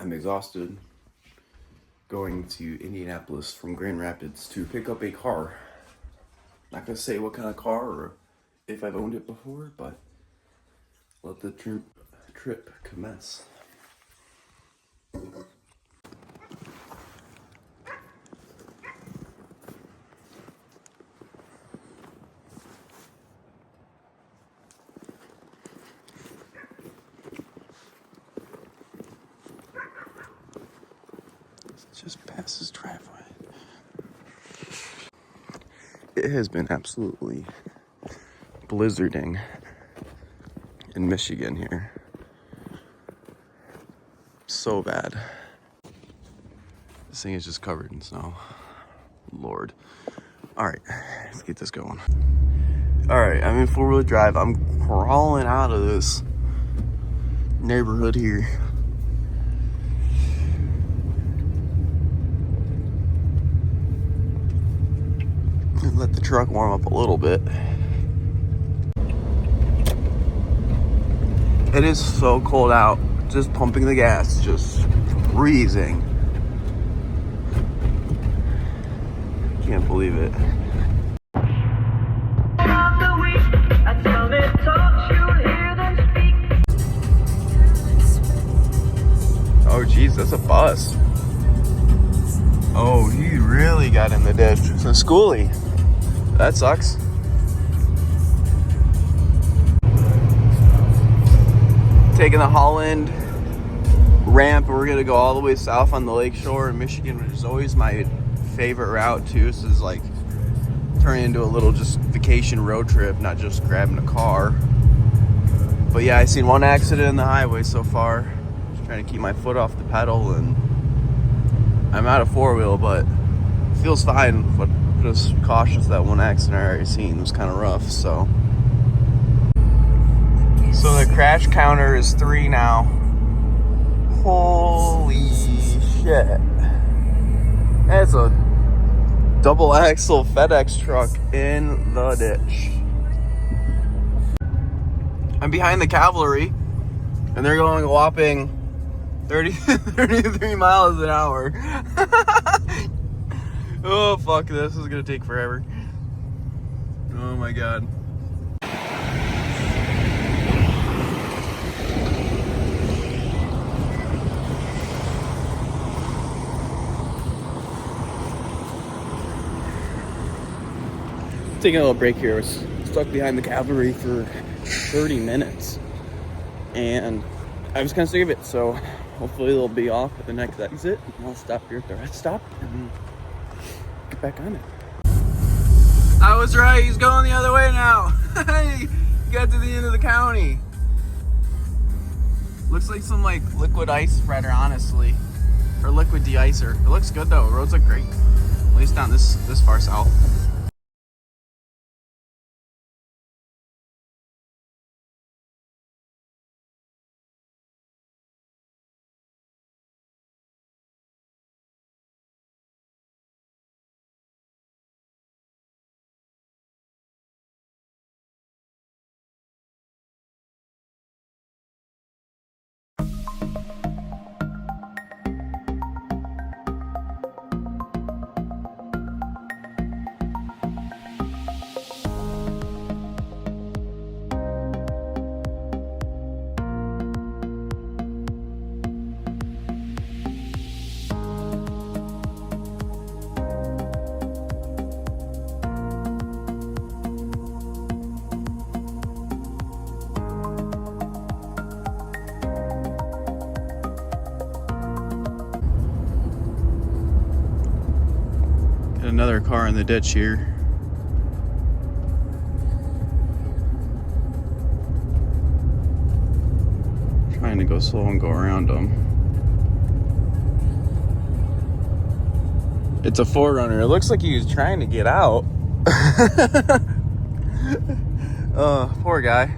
I'm exhausted. Going to Indianapolis from Grand Rapids to pick up a car. Not gonna say what kind of car or if I've owned it before, but let the trip commence. Just past his driveway. It has been absolutely blizzarding in Michigan here. So bad. This thing is just covered in snow. Lord. Alright, let's get this going. Alright, I'm in four-wheel drive. I'm crawling out of this neighborhood here. Let the truck warm up a little bit. It is so cold out. Just pumping the gas, just freezing. Can't believe it. Oh geez, that's a bus. Oh, he really got in the ditch. It's a schoolie. That sucks. Taking the Holland ramp, we're gonna go all the way south on the lake shore in Michigan, which is always my favorite route too. So it's like turning into a little just vacation road trip, not just grabbing a car. But yeah, I've seen one accident in the highway so far. Just trying to keep my foot off the pedal, and I'm out of four-wheel, but it feels fine. But just cautious, that one accident I already seen was kind of rough. So the crash counter is 3 now. Holy shit. That's a double axle FedEx truck in the ditch. I'm behind the cavalry, and they're going a whopping 33 miles an hour. Oh, fuck, this is gonna take forever. Oh my god. Taking a little break here. I was stuck behind the cavalry for 30 minutes, and I was kind of sick of it, so hopefully they'll be off at the next exit. I'll stop here at the rest stop and get back on it. I was right, he's going the other way now. He got to the end of the county. Looks like some like liquid ice spreader, honestly, or liquid de-icer. It looks good though, roads look great, at least down this far south. Another car in the ditch here. Trying to go slow and go around them. It's a 4Runner. It looks like he was trying to get out. Poor guy.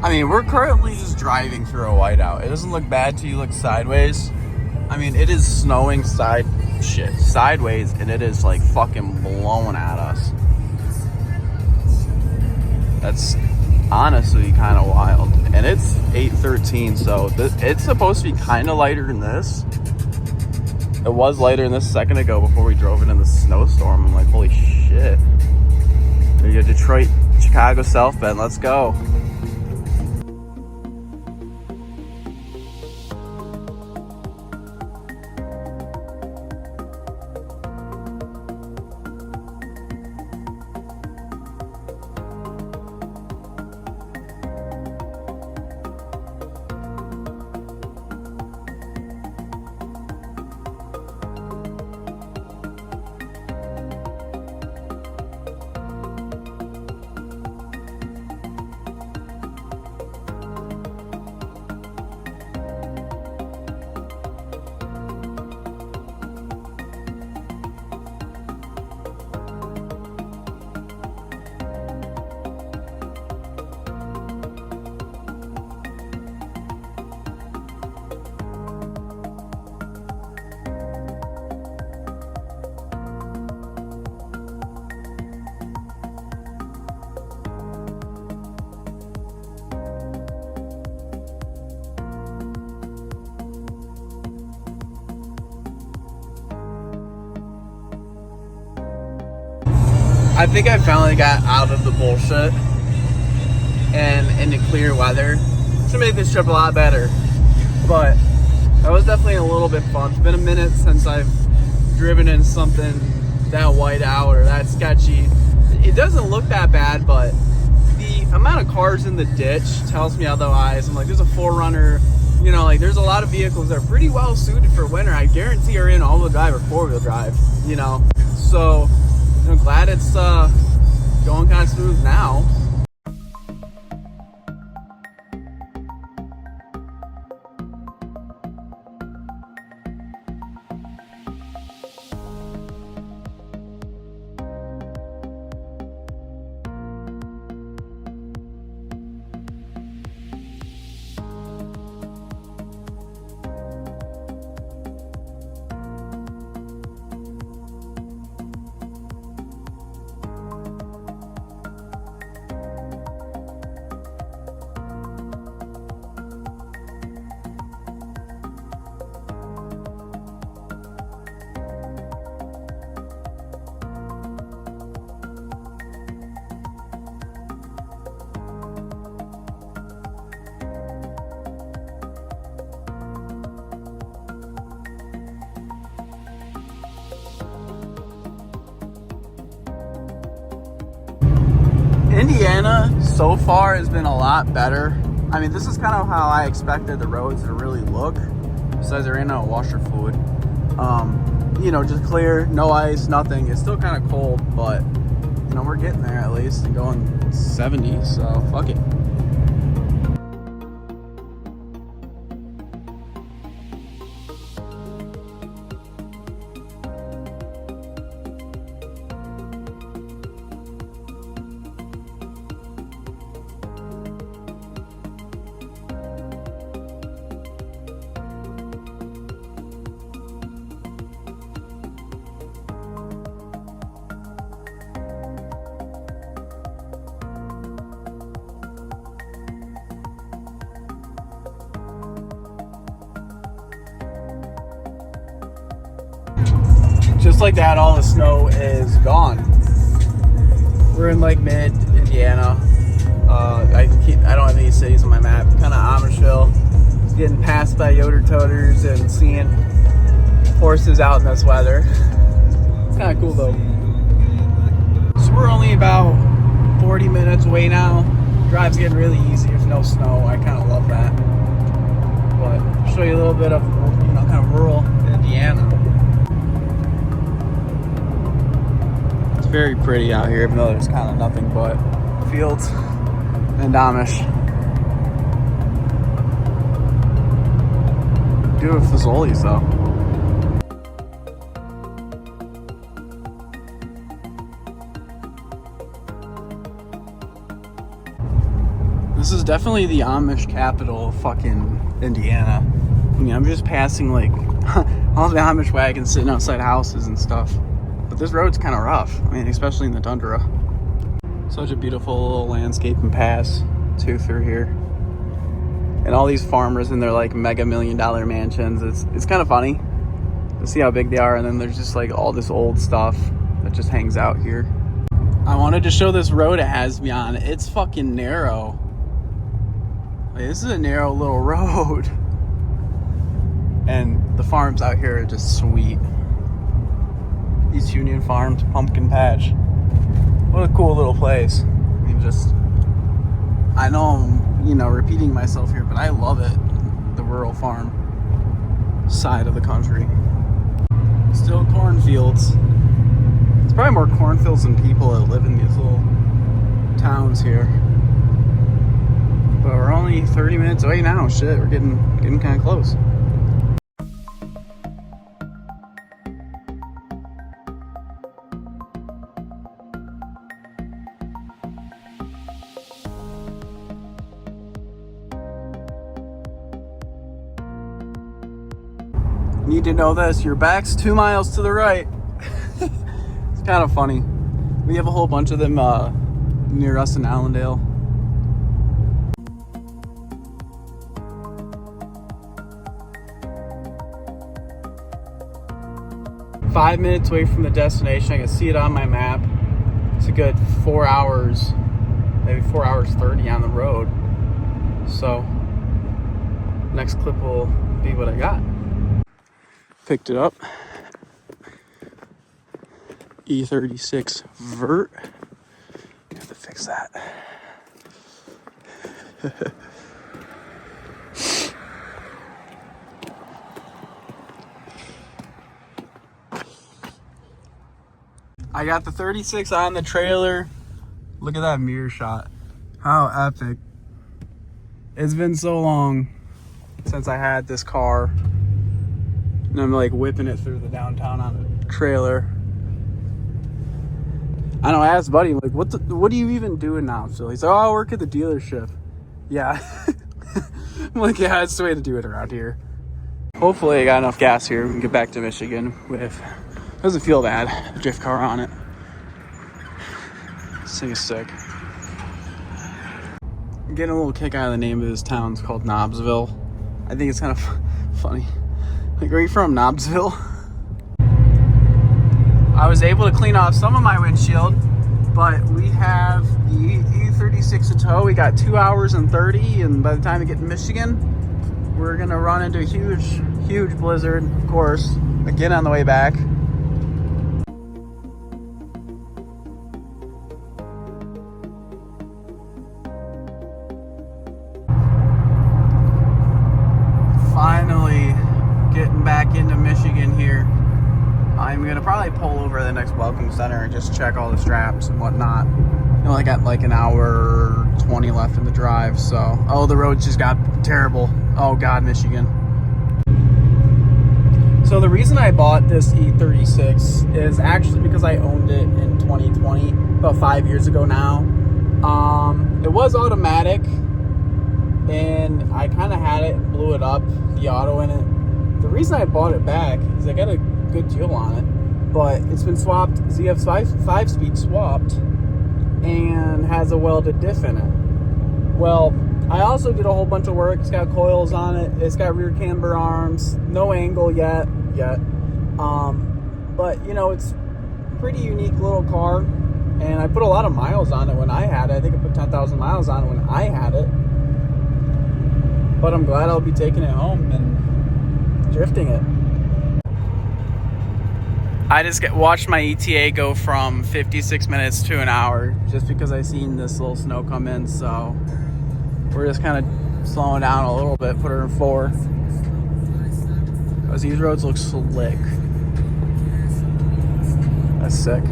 I mean, we're currently just driving through a whiteout. It doesn't look bad till you look sideways. I mean, it is snowing sideways, and it is like fucking blowing at us. That's honestly kind of wild. And it's 8:13, so it's supposed to be kind of lighter than this. It was lighter than this a second ago before we drove it in the snowstorm. I'm like, holy shit. There you go, Detroit, Chicago, South Bend. Let's go. I think I finally got out of the bullshit and into clear weather. Should make this trip a lot better. But that was definitely a little bit fun. It's been a minute since I've driven in something that whiteout or that sketchy. It doesn't look that bad, but the amount of cars in the ditch tells me otherwise. I'm like, there's a 4Runner, you know, like there's a lot of vehicles that are pretty well suited for winter. I guarantee are in all-wheel drive or four-wheel drive, you know. So I'm glad it's going kind of smooth now. Indiana so far has been a lot better. I mean, this is kind of how I expected the roads to really look, besides there ain't no washer fluid. You know, just clear, no ice, nothing. It's still kind of cold, but you know, we're getting there at least and going 70, so fuck it. Just like that, all the snow is gone. We're in like mid Indiana. I don't have any cities on my map. Kind of Amishville. Getting passed by Yoder toters and seeing horses out in this weather. It's kind of cool though. So we're only about 40 minutes away now. Drive's getting really easy. There's no snow. I kind of love that. But I'll show you a little bit of, you know, kind of rural Indiana. Very pretty out here, even though there's kind of nothing but fields and Amish. Do with Fazoli's though. This is definitely the Amish capital of fucking Indiana. I mean, I'm just passing like all the Amish wagons sitting outside houses and stuff. But this road's kind of rough. I mean, especially in the tundra. Such a beautiful little landscape and pass too through here. And all these farmers in their like mega $1 million mansions. It's kind of funny to see how big they are. And then there's just like all this old stuff that just hangs out here. I wanted to show this road it has me on. It's fucking narrow. Like, this is a narrow little road. And the farms out here are just sweet. East Union Farms, Pumpkin Patch. What a cool little place. I mean, I know I'm, you know, repeating myself here, but I love it. The rural farm side of the country. Still cornfields. It's probably more cornfields than people that live in these little towns here. But we're only 30 minutes away now. Shit, we're getting kind of close. Need to know this, your back's 2 miles to the right. It's kind of funny. We have a whole bunch of them near us in Allendale. Five minutes away from the destination. I can see it on my map. It's a good 4 hours, maybe 4 hours 30 on the road. So next clip will be what I got. Picked it up. E36 vert. Have to fix that. I got the 36 on the trailer. Look at that mirror shot. How epic. It's been so long since I had this car. And I'm like whipping it through the downtown on a trailer. I know, I asked Buddy, like, what are you even doing now, Phil? He's like, oh, I work at the dealership. Yeah. I'm like, yeah, that's the way to do it around here. Hopefully I got enough gas here. We can get back to Michigan with, doesn't feel bad, a drift car on it. This thing is sick. I'm getting a little kick out of the name of this town. It's called Knobsville. I think it's kind of funny. Like, are you from Knobsville? I was able to clean off some of my windshield, but we have the E36 in tow. We got 2 hours and 30, and by the time we get to Michigan, we're gonna run into a huge blizzard, of course, again on the way back. Finally getting back into Michigan here. I'm gonna probably pull over to the next welcome center and just check all the straps and whatnot. I only got like an hour 20 left in the drive, so oh, the roads just got terrible. Oh god, Michigan. So the reason I bought this E36 is actually because I owned it in 2020, about 5 years ago now. It was automatic, and I kind of had it and blew it up, the auto in it. The reason I bought it back is I got a good deal on it, but it's been swapped, ZF 5-speed swapped, and has a welded diff in it. Well, I also did a whole bunch of work. It's got coils on it, it's got rear camber arms, no angle yet. But you know, it's a pretty unique little car, and I put a lot of miles on it when I had it. I think I put 10,000 miles on it when I had it, but I'm glad I'll be taking it home and drifting it. I just watched my ETA go from 56 minutes to an hour just because I seen this little snow come in, so we're just kind of slowing down a little bit, put her in 4. Because these roads look slick. That's sick.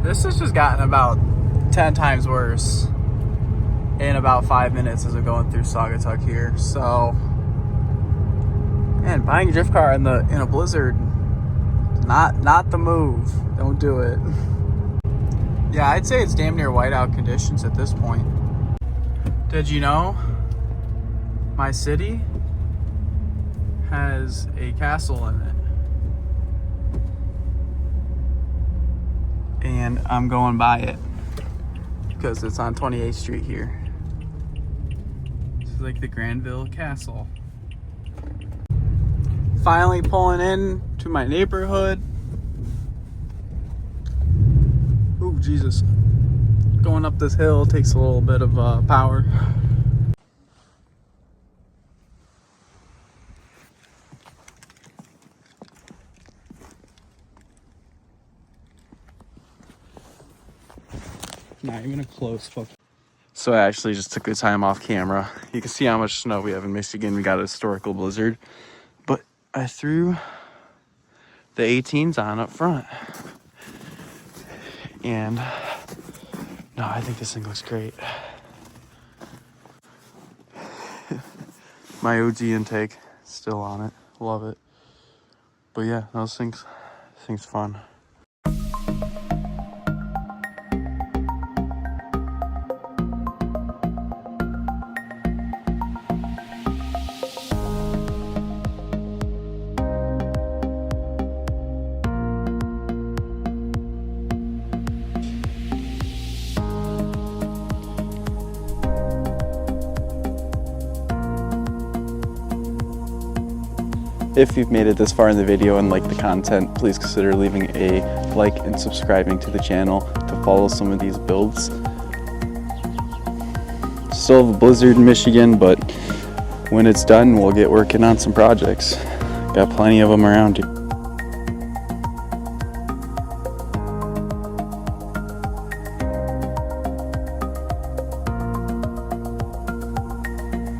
This has just gotten about 10 times worse in about 5 minutes as I'm going through Saugatuck here. So Man, buying a drift car in a blizzard, not the move. Don't do it. Yeah, I'd say it's damn near whiteout conditions at this point. Did you know my city has a castle in it? And I'm going by it because it's on 28th Street here. This is like the Granville Castle. Finally pulling in to my neighborhood. Ooh, Jesus. Going up this hill takes a little bit of power. Not even a close fuck. So I actually just took the time off camera. You can see how much snow we have in Michigan. We got a historical blizzard. But I threw the 18s on up front. And no, I think this thing looks great. My OG intake still on it. Love it. But yeah, those things fun. If you've made it this far in the video and like the content, please consider leaving a like and subscribing to the channel to follow some of these builds. Still have a blizzard in Michigan, but when it's done, we'll get working on some projects. Got plenty of them around here.